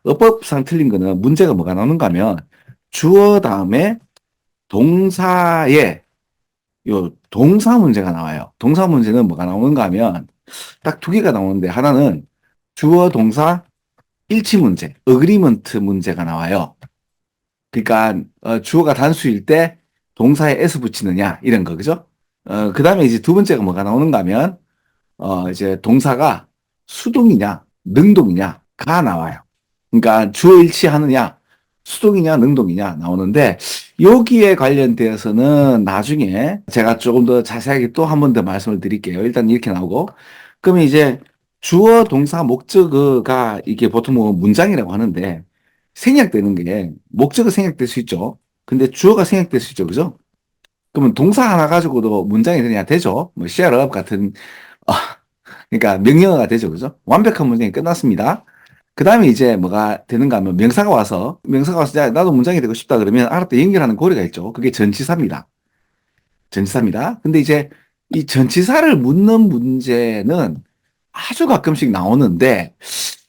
어법상 틀린 거는 문제가 뭐가 나오는가 하면 주어 다음에 동사에 요 동사 문제가 나와요. 동사 문제는 뭐가 나오는가 하면 딱 두 개가 나오는데 하나는 주어 동사 일치 문제, 어그리먼트 문제가 나와요. 그러니까 주어가 단수일 때 동사에 s 붙이느냐 이런 거 그죠? 그다음에 이제 두 번째가 뭐가 나오는가 하면 이제 동사가 수동이냐 능동이냐가 나와요. 그러니까 주어 일치하느냐 수동이냐 능동이냐 나오는데 여기에 관련되어서는 나중에 제가 조금 더 자세하게 또 한 번 더 말씀을 드릴게요. 일단 이렇게 나오고 그러면 이제 주어 동사 목적어가 이게 보통 뭐 문장이라고 하는데 생략되는 게 목적어 생략될 수 있죠. 근데 주어가 생략될 수 있죠. 그죠? 그러면 동사 하나 가지고도 문장이 되냐 되죠. 뭐 shut up 같은 어, 그러니까 명령어가 되죠. 그죠? 완벽한 문장이 끝났습니다. 그 다음에 이제 뭐가 되는가 하면 명사가 와서 야, 나도 문장이 되고 싶다 그러면 알았다 연결하는 고리가 있죠. 그게 전치사입니다. 전치사입니다. 근데 이제 이 전치사를 묻는 문제는 아주 가끔씩 나오는데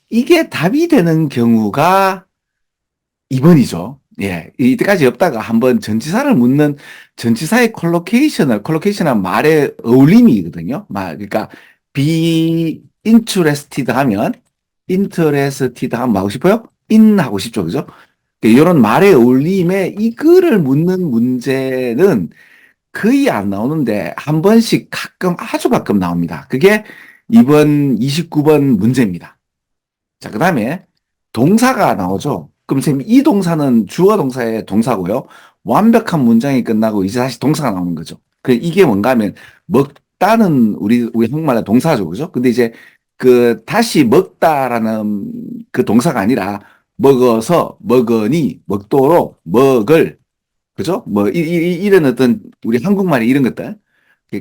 이게 답이 되는 경우가 2번이죠. 예. 이때까지 없다가 한번 전치사를 묻는 전치사의 컬로케이션은 말의 어울림이거든요. 그러니까 be interested 하면 interested 하면 뭐 하고 싶어요? in 하고 싶죠. 그죠? 이런 말의 어울림에 이거를 묻는 문제는 거의 안 나오는데 한 번씩 가끔 아주 가끔 나옵니다. 그게 이번 29번 문제입니다. 자, 그 다음에 동사가 나오죠. 그럼 선생님 이 동사는 주어 동사의 동사고요. 완벽한 문장이 끝나고 이제 다시 동사가 나오는 거죠. 그 이게 뭔가 하면 먹다는 우리 한국말로 동사죠. 그죠? 근데 이제 그 다시 먹다라는 그 동사가 아니라 먹어서 먹으니 먹도록 먹을 그죠? 뭐 이런 어떤 우리 한국말의 이런 것들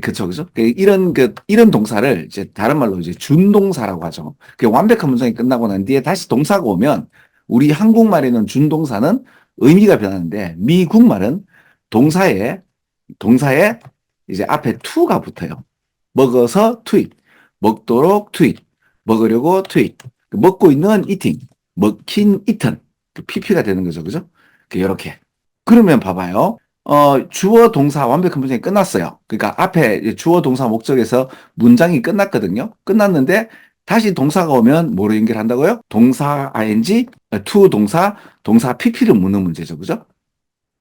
그쵸, 그죠? 이런 동사를 이제 다른 말로 이제 준동사라고 하죠. 그 완벽한 문장이 끝나고 난 뒤에 다시 동사가 오면 우리 한국말에는 준동사는 의미가 변하는데 미국말은 동사에 이제 앞에 to가 붙어요. 먹어서 to eat, 먹도록 to eat, 먹으려고 to eat, 먹고 있는 eating, 먹힌 eaten, PP가 되는 거죠, 그죠? 이렇게. 그러면 봐봐요. 주어 동사 완벽한 문장이 끝났어요. 그러니까 앞에 이제 주어 동사 목적에서 문장이 끝났거든요. 끝났는데 다시 동사가 오면 뭐로 연결한다고요? 동사 ing, to 동사 pp를 묻는 문제죠. 그죠?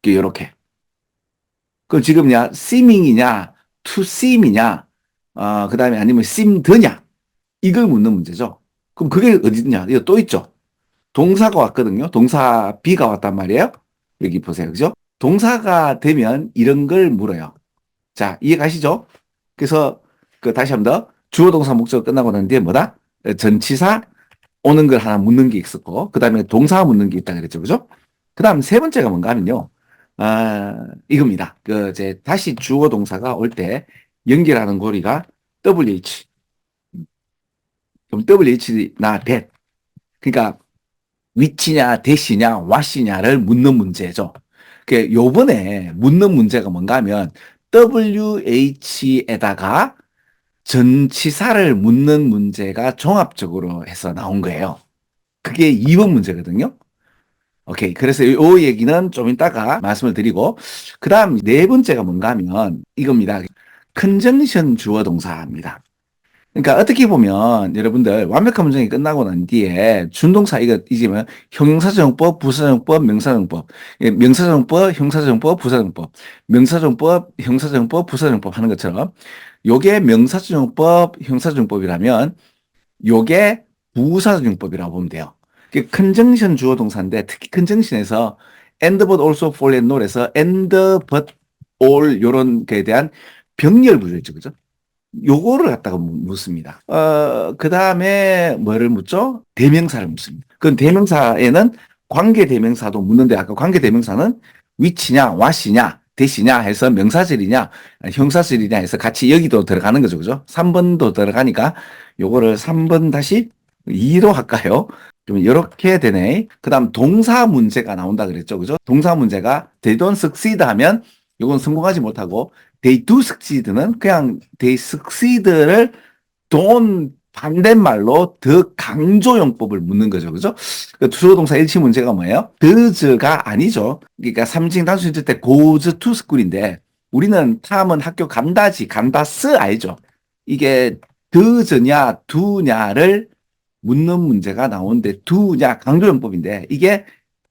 이렇게. 그럼 지금냐, seeming이냐, to seem이냐, 그 다음에 아니면 seemed냐, 이걸 묻는 문제죠. 그럼 그게 어디냐? 이거 또 있죠. 동사가 왔거든요. 동사 B가 왔단 말이에요. 여기 보세요. 그죠? 동사가 되면 이런 걸 물어요. 자, 이해 가시죠? 그래서 그 다시 한 번 더. 주어 동사 목적 끝나고 난 뒤에 뭐다? 전치사 오는 걸 하나 묻는 게 있었고, 그 다음에 동사 묻는 게 있다 그랬죠. 그죠? 그 다음 세 번째가 뭔가 하면요. 이겁니다. 이제 다시 주어 동사가 올 때 연결하는 고리가 WH. 그럼 WH나 that. 그러니까 위치냐, 대시냐, what이냐를 묻는 문제죠. 요번에 묻는 문제가 뭔가 하면 WH에다가 전치사를 묻는 문제가 종합적으로 해서 나온 거예요. 그게 2번 문제거든요. 오케이. 그래서 이 얘기는 좀 이따가 말씀을 드리고, 그 다음 네 번째가 뭔가 하면 이겁니다. 컨정션 주어 동사입니다. 그러니까 어떻게 보면 여러분들 완벽한 문장이 끝나고 난 뒤에 준동사 이거 이제 뭐 형용사정법, 부사정법, 명사정법, 명사정법, 형사정법, 부사정법, 명사정법, 형사정법, 부사정법 하는 것처럼 요게 명사정법, 형사정법이라면 요게 부사정법이라고 보면 돼요. 컨정션 주어 동사인데 특히 컨정션에서 and but also for and not에서 and but all 요런 거에 대한 병렬 구조 있죠. 그죠? 요거를 갖다가 묻습니다. 그 다음에 뭐를 묻죠? 대명사를 묻습니다. 그건 대명사에는 관계 대명사도 묻는데 아까 관계 대명사는 위치냐, what이냐, 대시냐 해서 명사절이냐, 형사절이냐 해서 같이 여기도 들어가는 거죠. 그죠? 3번도 들어가니까 요거를 3번 다시 2로 할까요? 그러면 이렇게 되네. 그 다음 동사 문제가 나온다 그랬죠. 그죠? 동사 문제가 they don't succeed 하면 요건 성공하지 못하고 they do succeed는 그냥 they succeed를 don't 반대말로 더 강조용법을 묻는 거죠. 그죠? 그 주어 동사 일치 문제가 뭐예요? does가 아니죠. 그러니까 삼중 단수 있을 때 goes to school인데 우리는 탐은 학교 간다지 간다스 알죠? 이게 does냐 do냐를 묻는 문제가 나오는데 do냐 강조용법인데 이게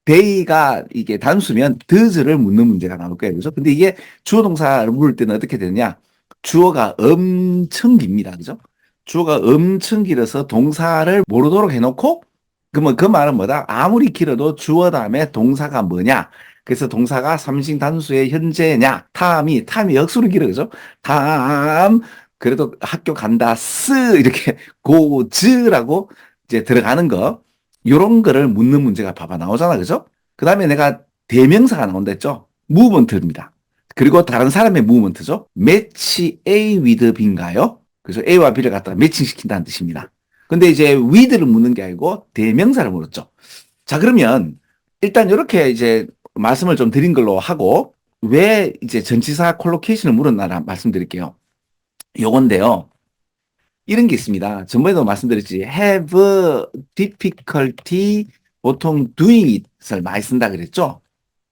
they가 이게 단수면 does를 묻는 문제가 나올 거예요. 그죠? 근데 이게 주어 동사를 물을 때는 어떻게 되느냐? 주어가 엄청 깁니다. 그죠? 주어가 엄청 길어서 동사를 모르도록 해놓고 그러면 그 말은 뭐다? 아무리 길어도 주어 다음에 동사가 뭐냐? 그래서 동사가 삼식 단수의 현재냐? 탐이 역수로 길어. 그죠? 탐 그래도 학교 간다 쓰 이렇게 고즈라고 이제 들어가는 거 요런 거를 묻는 문제가 봐봐 나오잖아. 그죠? 그다음에 내가 대명사가 나온다 했죠? 무브먼트입니다. 그리고 다른 사람의 무브먼트죠. match A with B인가요? 그래서 A와 B를 갖다가 매칭시킨다는 뜻입니다. 근데 이제 with를 묻는 게 아니고 대명사를 물었죠. 자, 그러면 일단 이렇게 이제 말씀을 좀 드린 걸로 하고 왜 이제 전치사 콜로케이션을 물었나 말씀드릴게요. 요건데요. 이런 게 있습니다. 전번에도 말씀드렸지. have difficulty 보통 doing it을 많이 쓴다 그랬죠?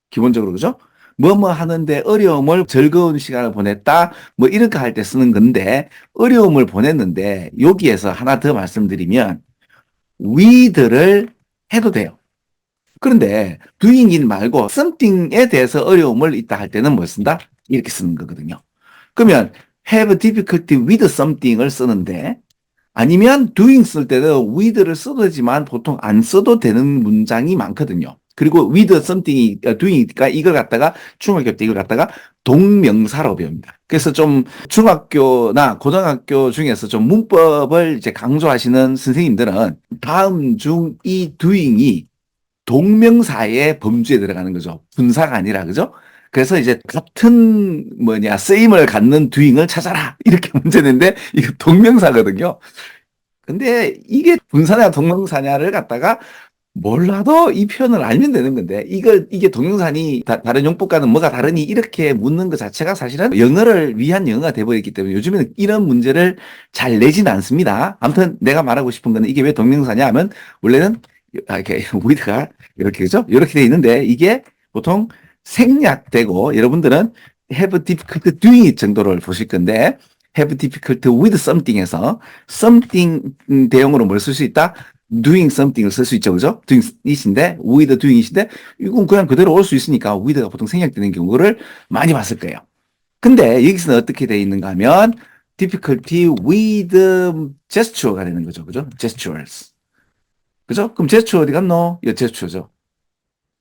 기본적으로 그죠? 뭐뭐 하는데 어려움을 즐거운 시간을 보냈다 뭐 이렇게 할 때 쓰는 건데 어려움을 보냈는데 여기에서 하나 더 말씀드리면 with를 해도 돼요. 그런데 doing it 말고 something에 대해서 어려움을 있다 할 때는 뭘 쓴다? 이렇게 쓰는 거거든요. 그러면 have difficulty with something을 쓰는데 아니면 doing 쓸 때는 with를 써도 되지만 보통 안 써도 되는 문장이 많거든요. 그리고 with something이 doing이니까 이걸 갖다가 중학교 때 이걸 갖다가 동명사로 배웁니다. 그래서 좀 중학교나 고등학교 중에서 좀 문법을 이제 강조하시는 선생님들은 다음 중 이 doing이 동명사의 범주에 들어가는 거죠. 분사가 아니라 그죠? 그래서 이제 같은 쓰임을 갖는 doing을 찾아라 이렇게 문제 낸데 이거 동명사거든요. 근데 이게 분사냐 동명사냐를 갖다가 몰라도 이 표현을 알면 되는 건데 이게 동명사니 다른 용법과는 뭐가 다르니 이렇게 묻는 것 자체가 사실은 영어를 위한 영어가 돼버렸기 때문에 요즘에는 이런 문제를 잘 내지는 않습니다. 아무튼 내가 말하고 싶은 거는 이게 왜 동명사냐 하면 원래는 이렇게 with가 이렇게 그죠? 이렇게 돼 있는데 이게 보통 생략되고 여러분들은 have difficult doing it 정도를 보실 건데 have difficult with something에서 something 대용으로 뭘 쓸 수 있다? doing something을 쓸 수 있죠. 그죠? doing it인데 with doing it인데 이건 그냥 그대로 올 수 있으니까 with가 보통 생략되는 경우를 많이 봤을 거예요. 근데 여기서는 어떻게 돼 있는가 하면 difficulty with gesture가 되는 거죠. 그죠? gestures. 그죠? 그럼 gesture 어디 갔노? 이 gesture죠.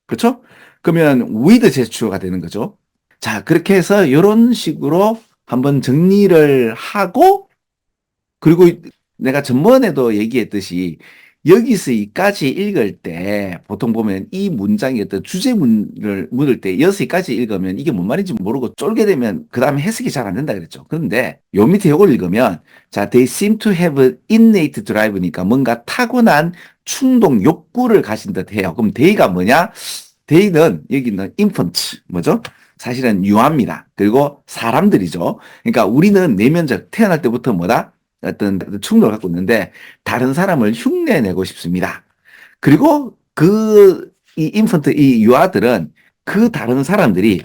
그렇죠? 그러면 with gesture가 되는 거죠. 자, 그렇게 해서 이런 식으로 한번 정리를 하고 그리고 내가 전번에도 얘기했듯이 여기서 이까지 읽을 때 보통 보면 이 문장의 어떤 주제문을 묻을 때 여기까지 읽으면 이게 뭔 말인지 모르고 쫄게 되면 그 다음에 해석이 잘 안 된다 그랬죠. 그런데 요 밑에 이걸 읽으면 자, they seem to have innate drive니까 뭔가 타고난 충동 욕구를 가진 듯 해요. 그럼 they가 뭐냐? they는 여기는 infant 뭐죠? 사실은 유아입니다. 그리고 사람들이죠. 그러니까 우리는 내면적 태어날 때부터 뭐다? 어떤 충동을 갖고 있는데 다른 사람을 흉내내고 싶습니다. 그리고 이 인펀트, 이 유아들은 그 다른 사람들이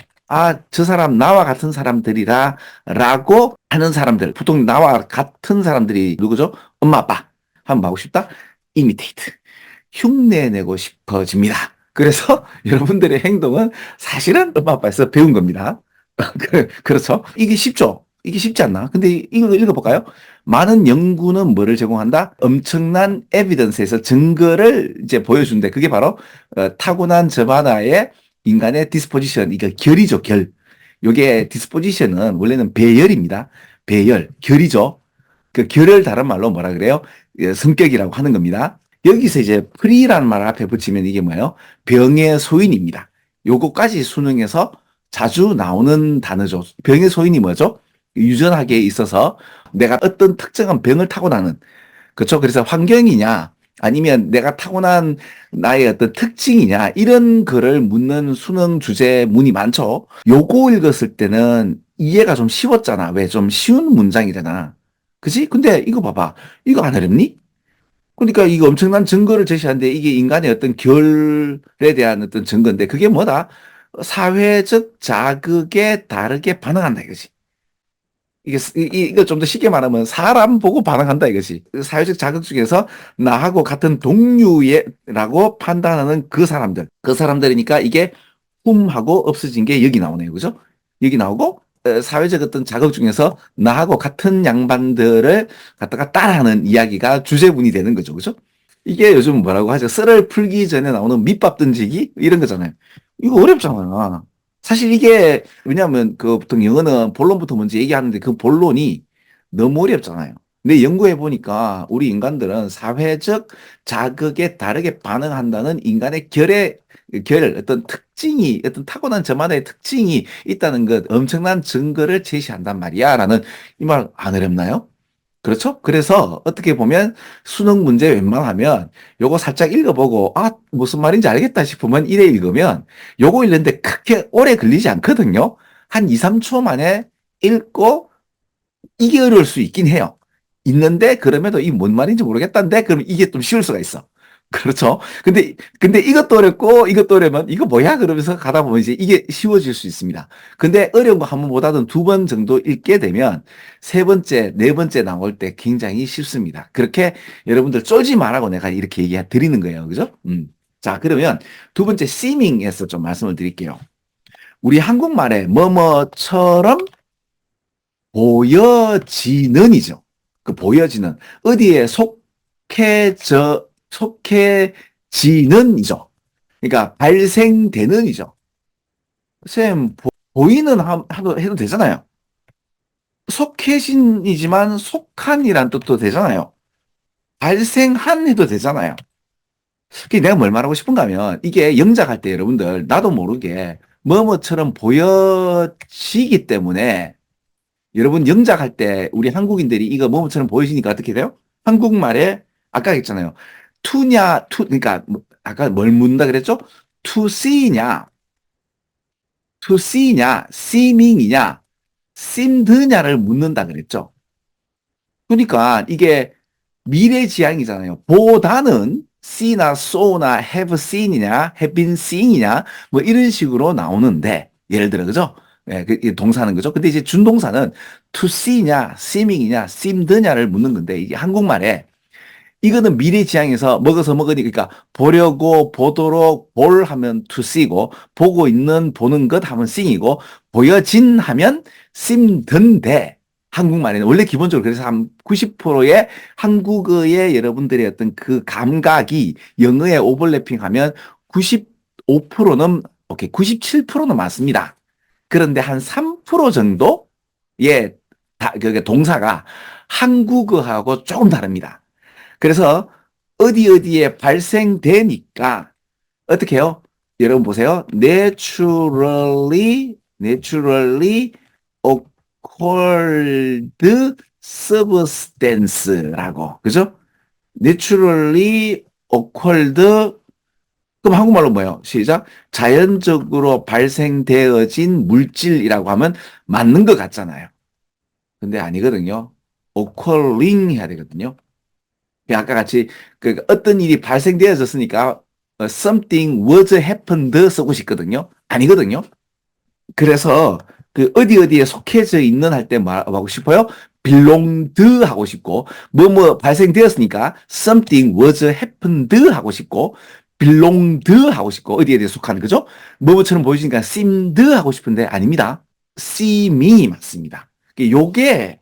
저 사람 나와 같은 사람들이라 라고 하는 사람들 보통 나와 같은 사람들이 누구죠? 엄마 아빠 한번 하고 싶다? imitate 흉내내고 싶어집니다. 그래서 여러분들의 행동은 사실은 엄마 아빠에서 배운 겁니다. 그렇죠? 이게 쉽죠? 이게 쉽지 않나? 근데 이거 읽어볼까요? 많은 연구는 뭐를 제공한다? 엄청난 에비던스에서 증거를 이제 보여준대. 그게 바로 타고난 저반화의 인간의 디스포지션, 이거 결이죠, 결. 요게 디스포지션은 원래는 배열입니다. 배열, 결이죠. 그 결을 다른 말로 뭐라 그래요? 성격이라고 하는 겁니다. 여기서 이제 프리라는 말 앞에 붙이면 이게 뭐예요? 병의 소인입니다. 요거까지 수능에서 자주 나오는 단어죠. 병의 소인이 뭐죠? 유전학에 있어서 내가 어떤 특정한 병을 타고나는 그렇죠. 그래서 환경이냐 아니면 내가 타고난 나의 어떤 특징이냐 이런 거를 묻는 수능 주제문이 많죠. 요거 읽었을 때는 이해가 좀 쉬웠잖아. 왜? 좀 쉬운 문장이잖아. 그지? 근데 이거 봐봐. 이거 안 어렵니? 그러니까 이거 엄청난 증거를 제시하는데 이게 인간의 어떤 결에 대한 어떤 증거인데 그게 뭐다? 사회적 자극에 다르게 반응한다 이거지. 이거 좀 더 쉽게 말하면 사람 보고 반응한다 이거지. 그 사회적 자극 중에서 나하고 같은 동류라고 판단하는 그 사람들. 그 사람들이니까 이게 하고 없어진 게 여기 나오네요. 그죠? 여기 나오고 사회적 어떤 자극 중에서 나하고 같은 양반들을 갖다가 따라하는 이야기가 주제분이 되는 거죠. 그죠? 이게 요즘 뭐라고 하죠? 썰을 풀기 전에 나오는 밑밥 던지기 이런 거잖아요. 이거 어렵잖아. 사실 이게 왜냐하면 그 보통 영어는 본론부터 먼저 얘기하는데 그 본론이 너무 어렵잖아요. 근데 연구해 보니까 우리 인간들은 사회적 자극에 다르게 반응한다는 인간의 어떤 특징이 어떤 타고난 저만의 특징이 있다는 것 엄청난 증거를 제시한단 말이야. 라는 이 말 안 어렵나요? 그렇죠? 그래서 어떻게 보면 수능 문제 웬만하면 요거 살짝 읽어보고 아 무슨 말인지 알겠다 싶으면 이래 읽으면 요거 읽는데 크게 오래 걸리지 않거든요. 한 2, 3초 만에 읽고 이게 어려울 수 있긴 해요. 있는데 그럼에도 이 뭔 말인지 모르겠다는데 그럼 이게 좀 쉬울 수가 있어. 그렇죠. 근데 이것도 어렵고 이것도 어려우면 이거 뭐야? 그러면서 가다 보면 이제 이게 쉬워질 수 있습니다. 근데 어려운 거 한 번보다는 두 번 정도 읽게 되면 세 번째, 네 번째 나올 때 굉장히 쉽습니다. 그렇게 여러분들 쫄지 말라고 내가 이렇게 얘기 드리는 거예요. 그죠? 자, 그러면 두 번째 seeming에서 좀 말씀을 드릴게요. 우리 한국말에 뭐뭐처럼 보여지는이죠. 그 보여지는 어디에 속해지는이죠. 그러니까 발생되는이죠. 쌤 보이는 해도 되잖아요. 속해진이지만 속한이란 뜻도 되잖아요. 발생한 해도 되잖아요. 내가 뭘 말하고 싶은가 하면 이게 영작할 때 여러분들 나도 모르게 뭐뭐처럼 보여지기 때문에 여러분 영작할 때 우리 한국인들이 이거 뭐뭐처럼 보여지니까 어떻게 돼요? 한국말에 아까 했잖아요. 그러니까 아까 뭘 묻는다 그랬죠? to see냐, to see냐, seeming이냐, seemed냐를 묻는다 그랬죠. 그러니까 이게 미래지향이잖아요. 보다는 see나 saw나 have seen이냐, have been seeing이냐, 뭐 이런 식으로 나오는데, 예를 들어, 그죠? 예, 이 동사는 그죠? 근데 이제 준동사는 to see냐, seeming이냐, seemed냐를 묻는 건데, 이게 한국말에 이거는 미래지향에서 먹어서 먹으니, 그러니까 보려고, 보도록, 볼 하면 to see고, 보고 있는, 보는 것 하면 seeing이고, 보여진 하면 seemed인데, 한국말에는 원래 기본적으로 그래서 한 90%의 한국어의 여러분들의 어떤 그 감각이 영어에 오버래핑하면 95%는 오케이 97%는 맞습니다. 그런데 한 3% 정도의 그 동사가 한국어하고 조금 다릅니다. 그래서 어디 어디에 발생되니까 어떻게 해요? 여러분 보세요. naturally occurred substance라고. 그죠? naturally occurred 그럼 한국말로 뭐예요? 시작. 자연적으로 발생되어진 물질이라고 하면 맞는 것 같잖아요. 근데 아니거든요. occurring 해야 되거든요. 아까 같이 그 어떤 일이 발생되어졌으니까 something was happened 쓰고 싶거든요. 아니거든요. 그래서 그 어디 어디에 속해져 있는 할 때 말하고 싶어요? belonged 하고 싶고 뭐 발생되었으니까 something was happened 하고 싶고 belonged 하고 싶고 어디에 대해 속하는 거죠? 뭐뭐처럼 보여지니까 seemed 하고 싶은데 아닙니다. seem이 맞습니다. 요게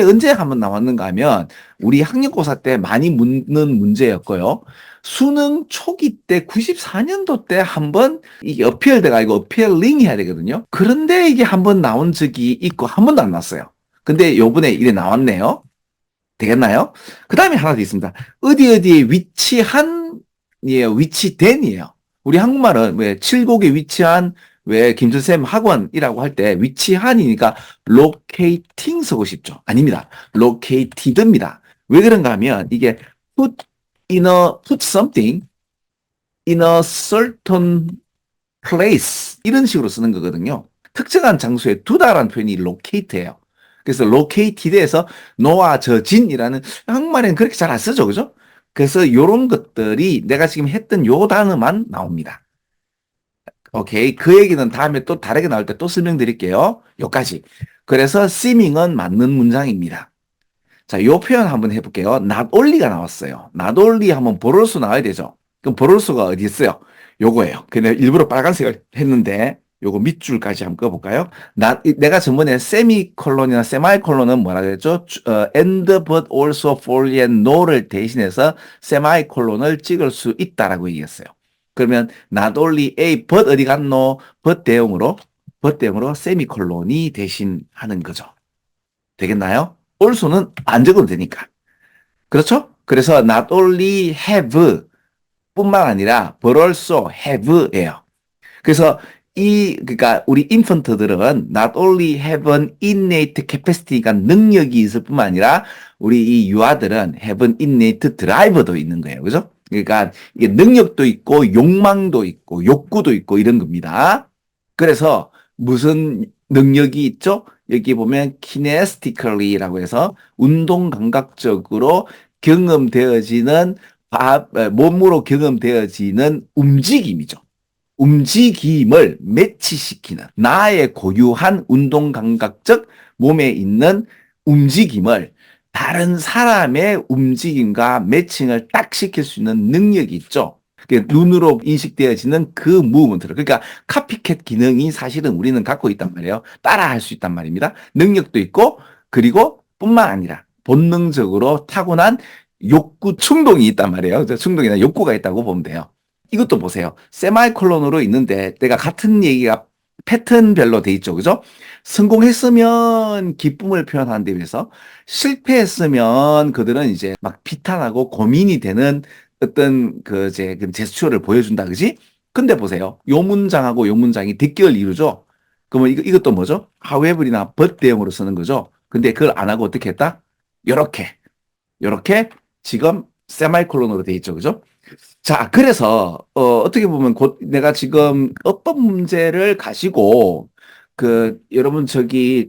언제 한번 나왔는가 하면 우리 학력고사 때 많이 묻는 문제였고요. 수능 초기 때 94년도 때 한번 이게 어피얼대가 아니고 어피얼링 해야 되거든요. 그런데 이게 한번 나온 적이 있고 한 번도 안 났어요. 근데 요번에 이래 나왔네요. 되겠나요? 그 다음에 하나 더 있습니다. 어디 어디에 위치한 이에요. 위치된이에요. 우리 한국말은 왜 칠곡에 위치한 왜 김준쌤 학원이라고 할 때 위치한이니까 locating 쓰고 싶죠. 아닙니다. located입니다. 왜 그런가 하면 이게 put something in a certain place 이런 식으로 쓰는 거거든요. 특정한 장소에 두다라는 표현이 locate예요. 그래서 located에서 놓아져진이라는 한국말에는 그렇게 잘 안 쓰죠. 그죠? 그래서 요런 것들이 내가 지금 했던 요 단어만 나옵니다. 오케이. 그 얘기는 다음에 또 다르게 나올 때 또 설명드릴게요. 요까지. 그래서 seeming은 맞는 문장입니다. 자, 요 표현 한번 해볼게요. not only가 나왔어요. not only 하면 보롤수 나와야 되죠. 그럼 보롤수가 어디 있어요? 요거예요. 근데 일부러 빨간색을 했는데 요거 밑줄까지 한번 꺼볼까요? 내가 전번에 세미콜론이나 세마이콜론은 뭐라 그랬죠? and but also for and no를 대신해서 세마이콜론을 찍을 수 있다라고 얘기했어요. 그러면 not only A but 어디 갔노? but 대용으로 세미콜론이 대신하는 거죠. 되겠나요? also는 안 적어도 되니까. 그렇죠? 그래서 not only have 뿐만 아니라 but also have예요. 그래서 그러니까 우리 인펀트들은 not only have an innate capacity가 능력이 있을 뿐만 아니라 우리 이 유아들은 have an innate drive도 있는 거예요. 그죠? 그러니까 이게 능력도 있고 욕망도 있고 욕구도 있고 이런 겁니다. 그래서 무슨 능력이 있죠? 여기 보면 kinesthetically라고 해서 운동 감각적으로 경험되어지는 몸으로 경험되어지는 움직임이죠. 움직임을 매치시키는 나의 고유한 운동 감각적 몸에 있는 움직임을 다른 사람의 움직임과 매칭을 딱 시킬 수 있는 능력이 있죠. 눈으로 인식되어지는 그 무브먼트를. 그러니까 카피캣 기능이 사실은 우리는 갖고 있단 말이에요. 따라할 수 있단 말입니다. 능력도 있고 그리고 뿐만 아니라 본능적으로 타고난 욕구 충동이 있단 말이에요. 충동이나 욕구가 있다고 보면 돼요. 이것도 보세요. 세마이콜론으로 있는데 내가 같은 얘기가 패턴별로 돼 있죠. 그죠? 성공했으면 기쁨을 표현하는 데 비해서 실패했으면 그들은 이제 막 비탄하고 고민이 되는 어떤 그 제스처를 보여준다. 그지? 근데 보세요. 요 문장하고 요 문장이 대결 이루죠? 그러면 이것도 뭐죠? however이나 but 대용으로 쓰는 거죠? 근데 그걸 안 하고 어떻게 했다? 요렇게 지금 세마이콜론으로 돼 있죠. 그죠? 자, 그래서 어떻게 보면 내가 지금 어법 문제를 가지고 여러분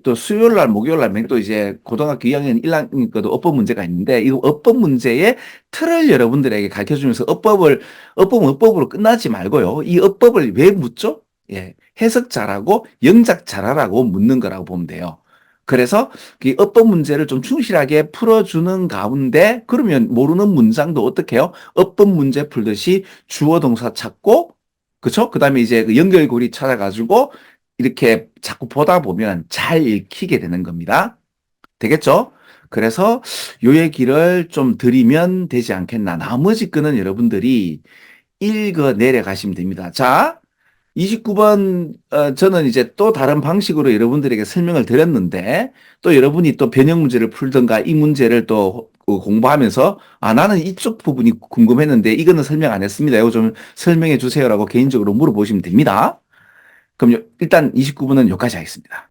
또 수요일 날 목요일 날 또 이제 고등학교 2학년 1학년 거도 어법 문제가 있는데 이 어법 문제의 틀을 여러분들에게 가르쳐 주면서 어법은 어법으로 끝나지 말고요. 이 어법을 왜 묻죠? 예. 해석 잘하고 영작 잘하라고 묻는 거라고 보면 돼요. 그래서 이 어법 문제를 좀 충실하게 풀어주는 가운데 그러면 모르는 문장도 어떻게 해요? 어법 문제 풀듯이 주어 동사 찾고 그쵸? 그 다음에 이제 그 연결고리 찾아가지고 이렇게 자꾸 보다 보면 잘 읽히게 되는 겁니다. 되겠죠? 그래서 요 얘기를 좀 드리면 되지 않겠나. 나머지 거는 여러분들이 읽어 내려가시면 됩니다. 자, 29번 저는 이제 또 다른 방식으로 여러분들에게 설명을 드렸는데 또 여러분이 또 변형 문제를 풀던가 이 문제를 또 공부하면서 나는 이쪽 부분이 궁금했는데 이거는 설명 안 했습니다. 이거 좀 설명해 주세요라고 개인적으로 물어보시면 됩니다. 그럼 일단 29번은 여기까지 하겠습니다.